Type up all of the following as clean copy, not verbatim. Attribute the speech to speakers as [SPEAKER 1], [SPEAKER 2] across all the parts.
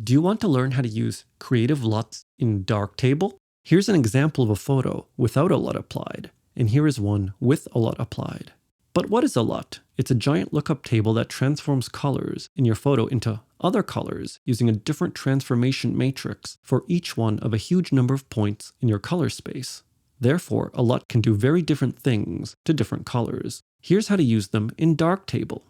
[SPEAKER 1] Do you want to learn how to use creative LUTs in Darktable? Here's an example of a photo without a LUT applied, and here is one with a LUT applied. But what is a LUT? It's a giant lookup table that transforms colors in your photo into other colors using a different transformation matrix for each one of a huge number of points in your color space. Therefore, a LUT can do very different things to different colors. Here's how to use them in Darktable.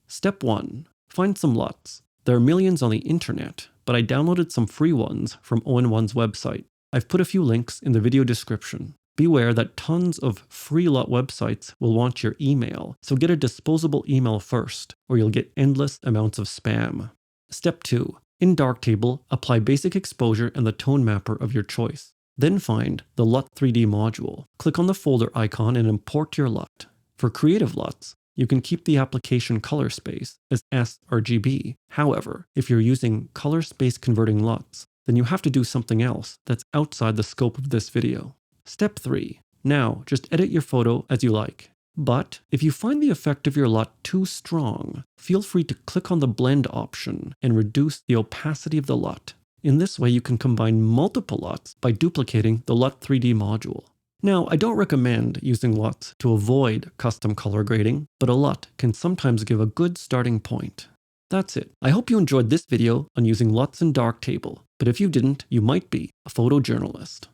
[SPEAKER 1] Step 1. Find some LUTs. There are millions on the internet, but I downloaded some free ones from ON1's website. I've put a few links in the video description. Beware that tons of free LUT websites will want your email, so get a disposable email first, or you'll get endless amounts of spam. Step 2. In Darktable, apply basic exposure and the tone mapper of your choice. Then find the LUT 3D module. Click on the folder icon and import your LUT. For creative LUTs, you can keep the application color space as sRGB. However, if you're using color space converting LUTs, then you have to do something else that's outside the scope of this video. Step 3. Now, just edit your photo as you like. But if you find the effect of your LUT too strong, feel free to click on the blend option and reduce the opacity of the LUT. In this way, you can combine multiple LUTs by duplicating the LUT 3D module. Now, I don't recommend using LUTs to avoid custom color grading, but a LUT can sometimes give a good starting point. That's it. I hope you enjoyed this video on using LUTs in Darktable, but if you didn't, you might be a photojournalist.